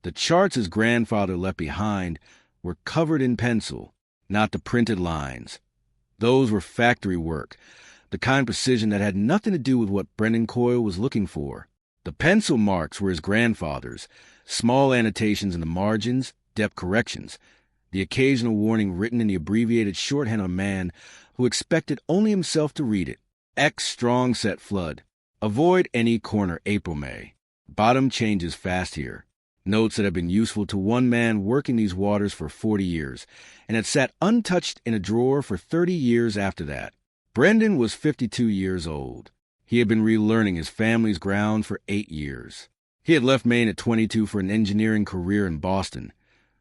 The charts his grandfather left behind were covered in pencil, not the printed lines. Those were factory work, the kind of precision that had nothing to do with what Brendan Coyle was looking for. The pencil marks were his grandfather's, small annotations in the margins, depth corrections, the occasional warning written in the abbreviated shorthand of a man who expected only himself to read it. X strong set flood. Avoid any corner April-May. Bottom changes fast here. Notes that had been useful to one man working these waters for 40 years, and had sat untouched in a drawer for 30 years after that. Brendan was 52 years old. He had been relearning his family's ground for 8 years. He had left Maine at 22 for an engineering career in Boston,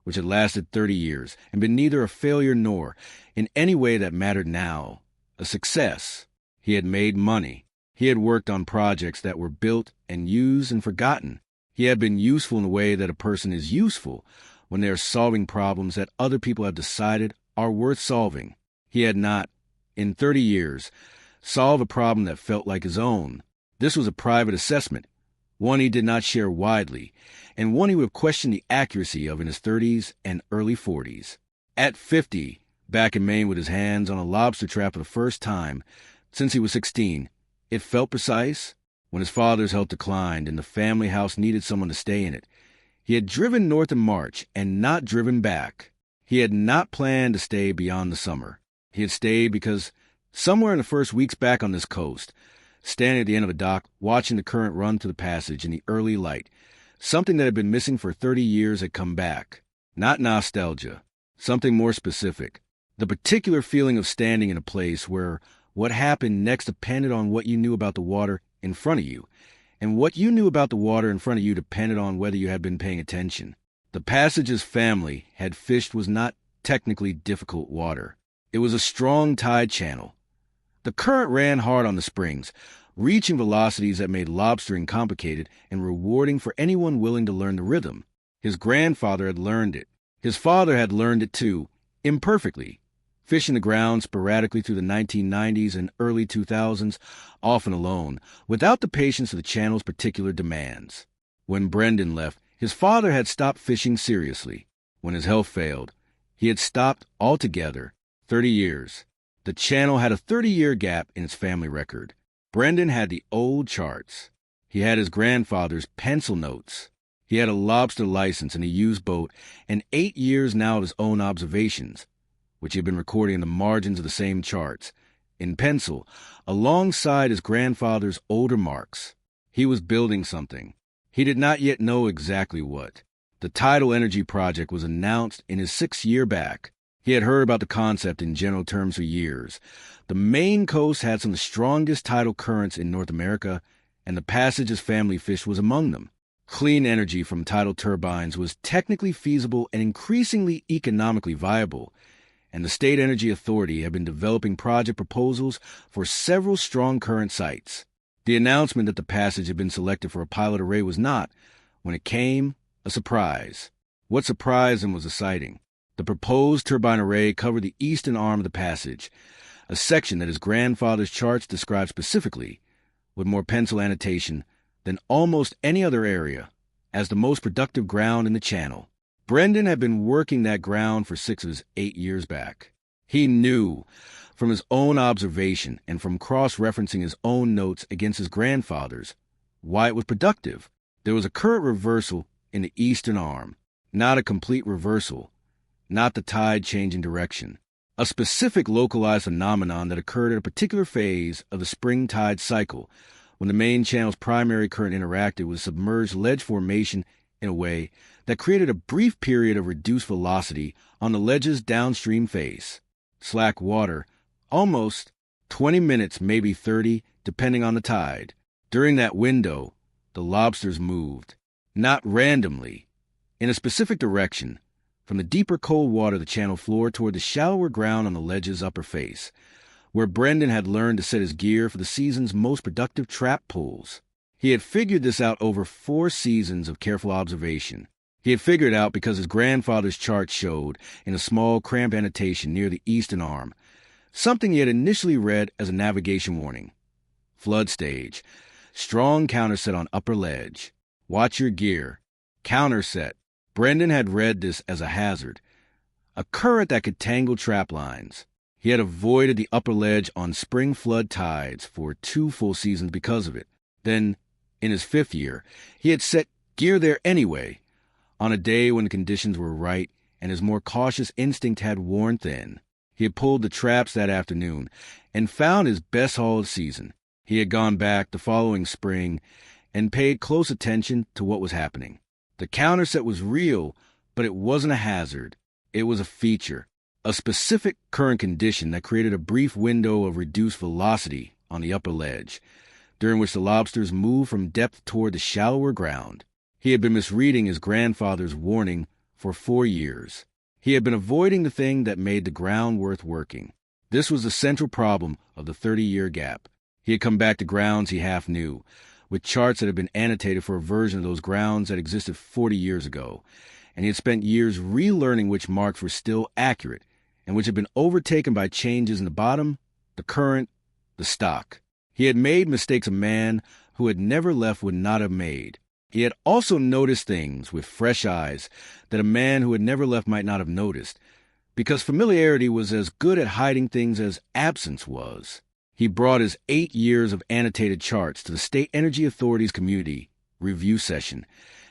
which had lasted 30 years, and been neither a failure nor, in any way that mattered now, a success. He had made money. He had worked on projects that were built and used and forgotten. He had been useful in the way that a person is useful when they are solving problems that other people have decided are worth solving. He had not, in 30 years, solved a problem that felt like his own. This was a private assessment, one he did not share widely, and one he would have questioned the accuracy of in his 30s and early 40s. At 50, back in Maine with his hands on a lobster trap for the first time since he was 16, it felt precise. When his father's health declined and the family house needed someone to stay in it, he had driven north in March and not driven back. He had not planned to stay beyond the summer. He had stayed because somewhere in the first weeks back on this coast, standing at the end of a dock, watching the current run through the passage in the early light, something that had been missing for 30 years had come back. Not nostalgia, something more specific. The particular feeling of standing in a place where what happened next depended on what you knew about the water in front of you, and what you knew about the water in front of you depended on whether you had been paying attention. The passage's family had fished was not technically difficult water. It was a strong tide channel. The current ran hard on the springs, reaching velocities that made lobstering complicated and rewarding for anyone willing to learn the rhythm. His grandfather had learned it. His father had learned it too, imperfectly, fishing the ground sporadically through the 1990s and early 2000s, often alone, without the patience of the channel's particular demands. When Brendan left, his father had stopped fishing seriously. When his health failed, he had stopped altogether. 30 years. The channel had a 30-year gap in its family record. Brendan had the old charts. He had his grandfather's pencil notes. He had a lobster license and a used boat, and 8 years now of his own observations, which he had been recording in the margins of the same charts, in pencil, alongside his grandfather's older marks. He was building something. He did not yet know exactly what. The Tidal energy project was announced in his 6th year back. He had heard about the concept in general terms for years. The Maine coast had some of the strongest tidal currents in North America, and the passage's family fish was among them. Clean energy from tidal turbines was technically feasible and increasingly economically viable, and the State Energy Authority had been developing project proposals for several strong current sites. The announcement that the passage had been selected for a pilot array was not, when it came, a surprise. What surprised him was the siting. The proposed turbine array covered the eastern arm of the passage, a section that his grandfather's charts described specifically, with more pencil annotation, than almost any other area, as the most productive ground in the channel. Brendan had been working that ground for 6 of his 8 years back. He knew, from his own observation and from cross-referencing his own notes against his grandfather's, why it was productive. There was a current reversal in the eastern arm, not a complete reversal, not the tide changing direction. A specific localized phenomenon that occurred at a particular phase of the spring tide cycle, when the main channel's primary current interacted with submerged ledge formation in a way that created a brief period of reduced velocity on the ledge's downstream face. Slack water, almost 20 minutes, maybe 30, depending on the tide. During that window, the lobsters moved, not randomly, in a specific direction, from the deeper cold water of the channel floor toward the shallower ground on the ledge's upper face, where Brendan had learned to set his gear for the season's most productive trap pulls. He had figured this out over 4 seasons of careful observation. He had figured it out because his grandfather's chart showed, in a small cramped annotation near the eastern arm, something he had initially read as a navigation warning. Flood stage. Strong counterset on upper ledge. Watch your gear. Counterset. Brendan had read this as a hazard, a current that could tangle trap lines. He had avoided the upper ledge on spring flood tides for 2 full seasons because of it. Then, in his 5th year, he had set gear there anyway, on a day when the conditions were right and his more cautious instinct had worn thin. He had pulled the traps that afternoon and found his best haul of the season. He had gone back the following spring and paid close attention to what was happening. The counterset was real, but it wasn't a hazard. It was a feature, a specific current condition that created a brief window of reduced velocity on the upper ledge, during which the lobsters moved from depth toward the shallower ground. He had been misreading his grandfather's warning for 4 years. He had been avoiding the thing that made the ground worth working. This was the central problem of the 30-year gap. He had come back to grounds he half knew, with charts that had been annotated for a version of those grounds that existed 40 years ago, and he had spent years relearning which marks were still accurate and which had been overtaken by changes in the bottom, the current, the stock. He had made mistakes a man who had never left would not have made. He had also noticed things with fresh eyes that a man who had never left might not have noticed, because familiarity was as good at hiding things as absence was. He brought his 8 years of annotated charts to the State Energy Authority's community review session,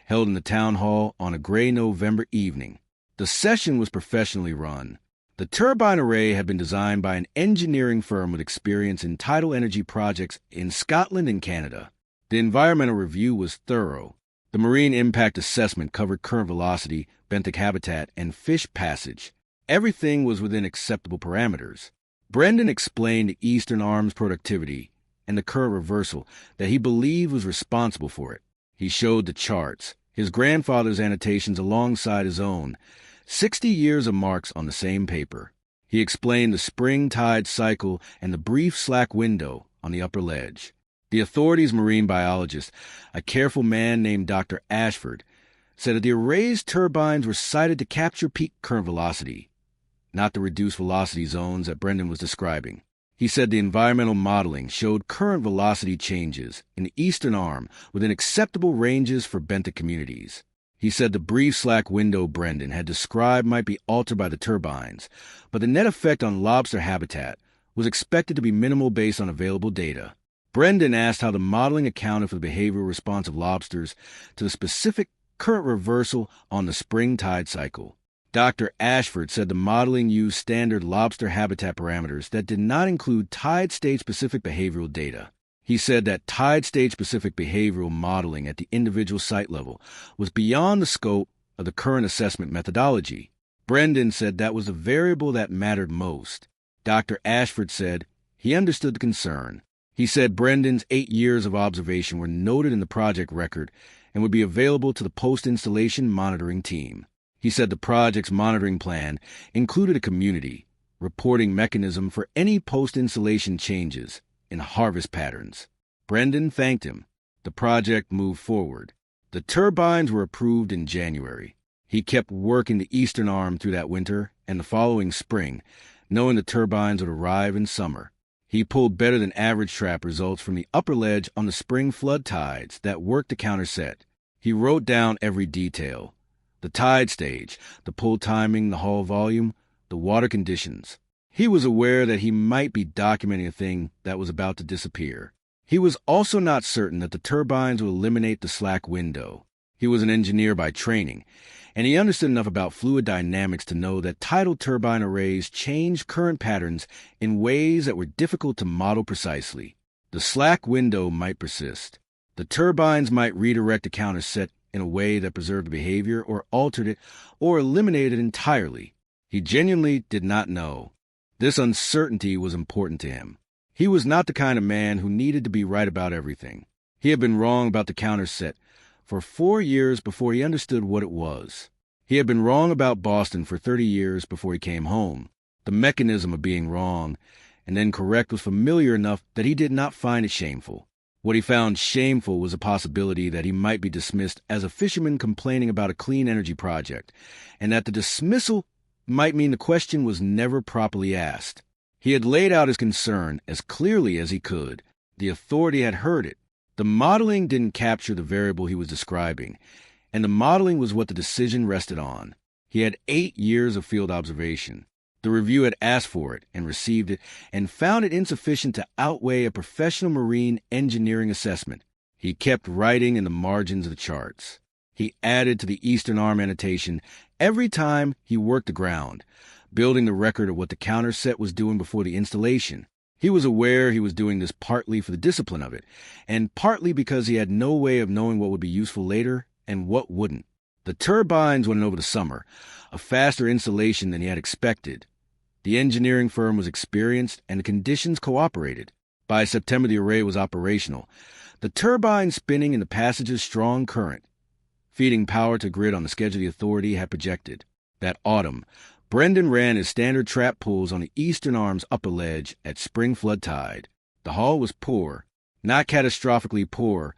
held in the town hall on a gray November evening. The session was professionally run. The turbine array had been designed by an engineering firm with experience in tidal energy projects in Scotland and Canada. The environmental review was thorough. The marine impact assessment covered current velocity, benthic habitat, and fish passage. Everything was within acceptable parameters. Brendan explained the eastern arm's productivity and the current reversal that he believed was responsible for it. He showed the charts, his grandfather's annotations alongside his own, 60 years of marks on the same paper. He explained the spring tide cycle and the brief slack window on the upper ledge. The authority's marine biologist, a careful man named Dr. Ashford, said that the array's turbines were sited to capture peak current velocity, not the reduced velocity zones that Brendan was describing. He said the environmental modeling showed current velocity changes in the eastern arm within acceptable ranges for benthic communities. He said the brief slack window Brendan had described might be altered by the turbines, but the net effect on lobster habitat was expected to be minimal based on available data. Brendan asked how the modeling accounted for the behavioral response of lobsters to the specific current reversal on the spring tide cycle. Dr. Ashford said the modeling used standard lobster habitat parameters that did not include tide stage-specific behavioral data. He said that tide stage-specific behavioral modeling at the individual site level was beyond the scope of the current assessment methodology. Brendan said that was the variable that mattered most. Dr. Ashford said he understood the concern. He said Brendan's 8 years of observation were noted in the project record and would be available to the post-installation monitoring team. He said the project's monitoring plan included a community reporting mechanism for any post-installation changes in harvest patterns. Brendan thanked him. The project moved forward. The turbines were approved in January. He kept working the eastern arm through that winter and the following spring, knowing the turbines would arrive in summer. He pulled better than average trap results from the upper ledge on the spring flood tides that worked the counterset. He wrote down every detail: the tide stage, the pull timing, the haul volume, the water conditions. He was aware that he might be documenting a thing that was about to disappear. He was also not certain that the turbines would eliminate the slack window. He was an engineer by training, and he understood enough about fluid dynamics to know that tidal turbine arrays changed current patterns in ways that were difficult to model precisely. The slack window might persist. The turbines might redirect the counterset in a way that preserved the behavior or altered it or eliminated it entirely. He genuinely did not know. This uncertainty was important to him. He was not the kind of man who needed to be right about everything. He had been wrong about the counterset for 4 years before he understood what it was. He had been wrong about Boston for 30 years before he came home. The mechanism of being wrong and then correct was familiar enough that he did not find it shameful. What he found shameful was a possibility that he might be dismissed as a fisherman complaining about a clean energy project, and that the dismissal might mean the question was never properly asked. He had laid out his concern as clearly as he could. The authority had heard it. The modeling didn't capture the variable he was describing, and the modeling was what the decision rested on. He had 8 years of field observation. The review had asked for it and received it and found it insufficient to outweigh a professional marine engineering assessment. He kept writing in the margins of the charts. He added to the eastern arm annotation every time he worked the ground, building the record of what the counterset was doing before the installation. He was aware he was doing this partly for the discipline of it, and partly because he had no way of knowing what would be useful later and what wouldn't. The turbines went over the summer, a faster installation than he had expected. The engineering firm was experienced and the conditions cooperated. By September, the array was operational, the turbine spinning in the passage's strong current, feeding power to grid on the schedule the authority had projected. That autumn, Brendan ran his standard trap pulls on the eastern arm's upper ledge at spring flood tide. The haul was poor, not catastrophically poor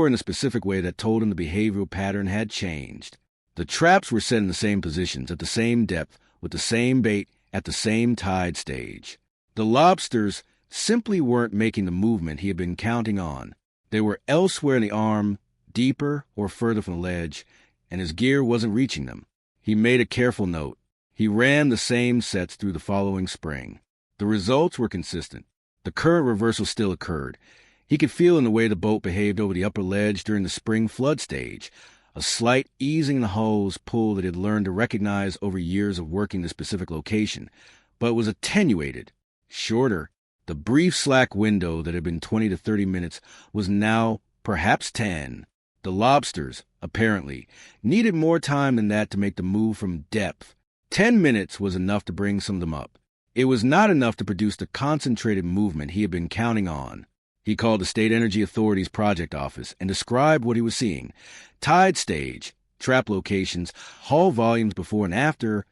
in a specific way that told him the behavioral pattern had changed. The traps were set in the same positions, at the same depth, with the same bait, at the same tide stage. The lobsters simply weren't making the movement he had been counting on. They were elsewhere in the arm, deeper or further from the ledge, and his gear wasn't reaching them. He made a careful note. He ran the same sets through the following spring. The results were consistent. The current reversal still occurred. He could feel in the way the boat behaved over the upper ledge during the spring flood stage, a slight easing in the hull's pull that he had learned to recognize over years of working the specific location, but it was attenuated, shorter. The brief slack window that had been 20 to 30 minutes was now perhaps 10. The lobsters, apparently, needed more time than that to make the move from depth. 10 minutes was enough to bring some of them up. It was not enough to produce the concentrated movement he had been counting on. He called the State Energy Authority's project office and described what he was seeing. Tide stage, trap locations, hull volumes before and after,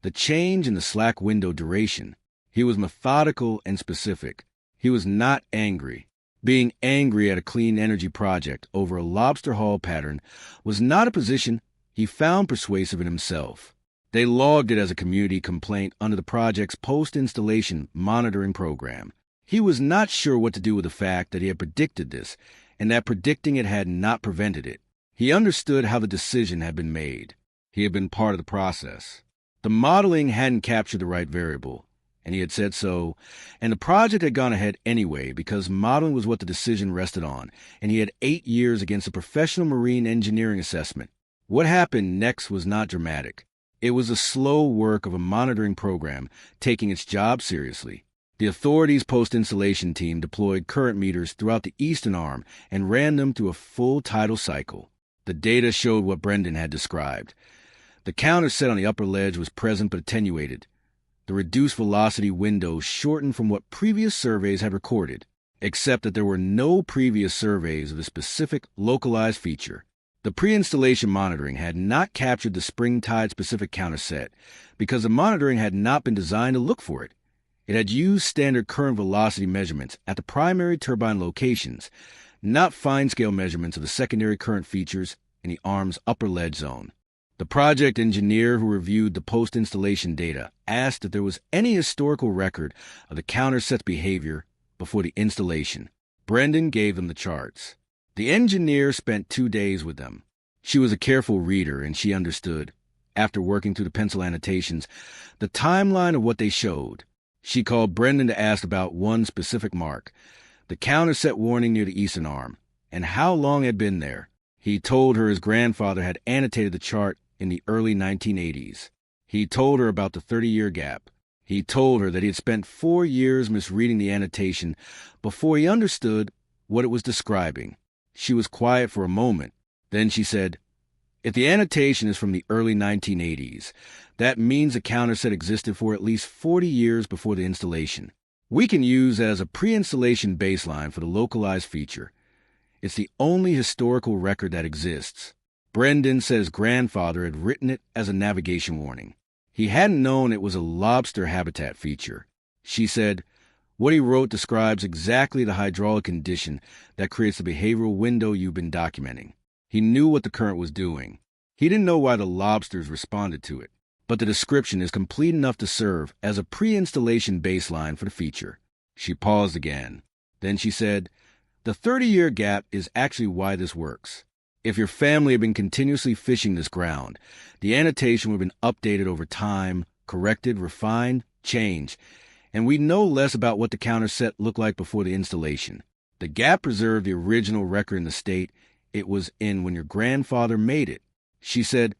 the change in the slack window duration. He was methodical and specific. He was not angry. Being angry at a clean energy project over a lobster haul pattern was not a position he found persuasive in himself. They logged it as a community complaint under the project's post-installation monitoring program. He was not sure what to do with the fact that he had predicted this, and that predicting it had not prevented it. He understood how the decision had been made. He had been part of the process. The modeling hadn't captured the right variable, and he had said so, and the project had gone ahead anyway because modeling was what the decision rested on, and he had 8 years against a professional marine engineering assessment. What happened next was not dramatic. It was the slow work of a monitoring program taking its job seriously. The authority's post-installation team deployed current meters throughout the eastern arm and ran them through a full tidal cycle. The data showed what Brendan had described. The counter set on the upper ledge was present but attenuated. The reduced velocity window shortened from what previous surveys had recorded, except that there were no previous surveys of the specific localized feature. The pre-installation monitoring had not captured the spring tide-specific counter set because the monitoring had not been designed to look for it. It had used standard current velocity measurements at the primary turbine locations, not fine-scale measurements of the secondary current features in the arm's upper ledge zone. The project engineer who reviewed the post-installation data asked if there was any historical record of the counterset's behavior before the installation. Brendan gave them the charts. The engineer spent 2 days with them. She was a careful reader, and she understood, after working through the pencil annotations, the timeline of what they showed. She called Brendan to ask about one specific mark, the counterset warning near the eastern arm, and how long it had been there. He told her his grandfather had annotated the chart in the early 1980s. He told her about the 30-year gap. He told her that he had spent 4 years misreading the annotation before he understood what it was describing. She was quiet for a moment. Then she said, "If the annotation is from the early 1980s, that means the counterset existed for at least 40 years before the installation. We can use that as a pre-installation baseline for the localized feature. It's the only historical record that exists." Brendan said his grandfather had written it as a navigation warning. He hadn't known it was a lobster habitat feature. She said, "What he wrote describes exactly the hydraulic condition that creates the behavioral window you've been documenting." He knew what the current was doing. He didn't know why the lobsters responded to it, but the description is complete enough to serve as a pre-installation baseline for the feature. She paused again. Then she said, "The 30-year gap is actually why this works. If your family had been continuously fishing this ground, the annotation would have been updated over time, corrected, refined, changed, and we know less about what the counter set looked like before the installation. The gap preserved the original record in the state it was in when your grandfather made it. She said,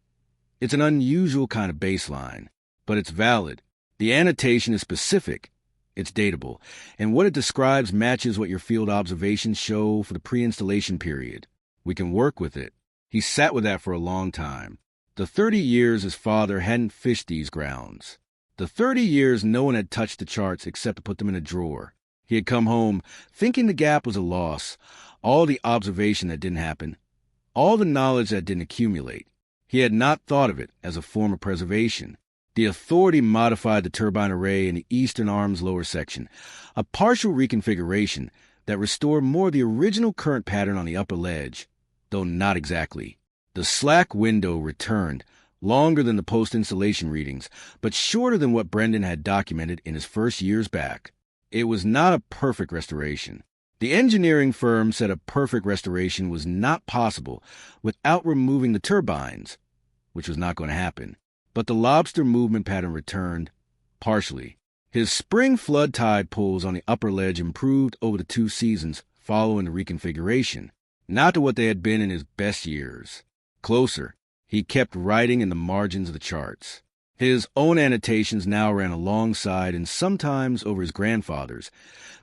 "It's an unusual kind of baseline, but it's valid. The annotation is specific. It's datable, and what it describes matches what your field observations show for the pre-installation period. We can work with it." He sat with that for a long time. The 30 years his father hadn't fished these grounds. The 30 years no one had touched the charts except to put them in a drawer. He had come home thinking the gap was a loss, all the observation that didn't happen, all the knowledge that didn't accumulate. He had not thought of it as a form of preservation. The authority modified the turbine array in the eastern arm's lower section, a partial reconfiguration that restored more of the original current pattern on the upper ledge, though not exactly. The slack window returned, longer than the post-installation readings, but shorter than what Brendan had documented in his first years back. It was not a perfect restoration. The engineering firm said a perfect restoration was not possible without removing the turbines, which was not going to happen. But the lobster movement pattern returned, partially. His spring flood tide pulls on the upper ledge improved over the 2 seasons following the reconfiguration, not to what they had been in his best years. Closer, he kept writing in the margins of the charts. His own annotations now ran alongside and sometimes over his grandfather's,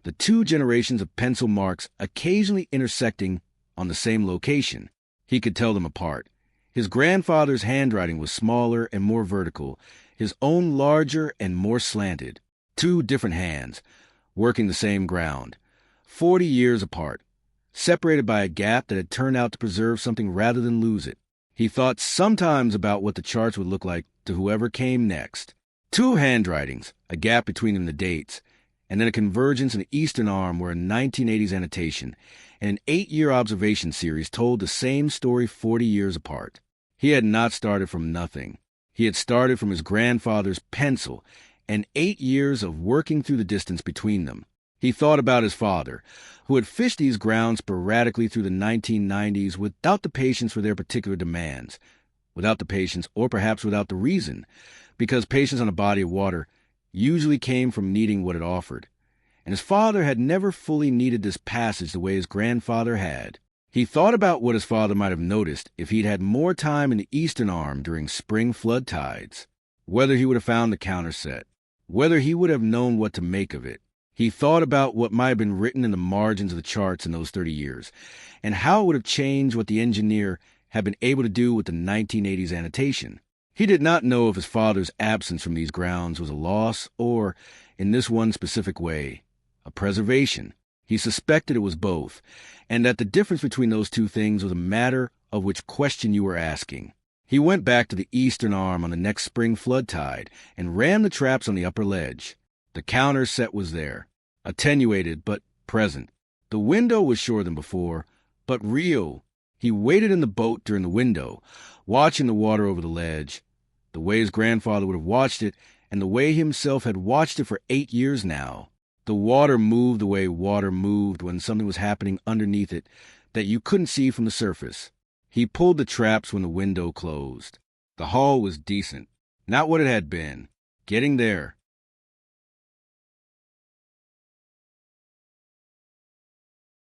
the 2 generations of pencil marks occasionally intersecting on the same location. He could tell them apart. His grandfather's handwriting was smaller and more vertical, his own larger and more slanted. 2 different hands, working the same ground, 40 years apart, separated by a gap that had turned out to preserve something rather than lose it. He thought sometimes about what the charts would look like to whoever came next. 2 handwritings, a gap between them the dates, and then a convergence in the eastern arm where a 1980s annotation and an 8-year observation series told the same story 40 years apart. He had not started from nothing. He had started from his grandfather's pencil and 8 years of working through the distance between them. He thought about his father, who had fished these grounds sporadically through the 1990s without the patience for their particular demands, without the patience or perhaps without the reason, because patience on a body of water usually came from needing what it offered. And his father had never fully needed this passage the way his grandfather had. He thought about what his father might have noticed if he'd had more time in the eastern arm during spring flood tides, whether he would have found the counter set, whether he would have known what to make of it. He thought about what might have been written in the margins of the charts in those 30 years, and how it would have changed what the engineer had been able to do with the 1980s annotation. He did not know if his father's absence from these grounds was a loss or, in this one specific way, a preservation. He suspected it was both, and that the difference between those 2 things was a matter of which question you were asking. He went back to the eastern arm on the next spring flood tide and ran the traps on the upper ledge. The counter set was there, attenuated but present. The window was shorter than before, but real. He waited in the boat during the window, watching the water over the ledge, the way his grandfather would have watched it and the way he himself had watched it for 8 years now. The water moved the way water moved when something was happening underneath it that you couldn't see from the surface. He pulled the traps when the window closed. The haul was decent, not what it had been. Getting there.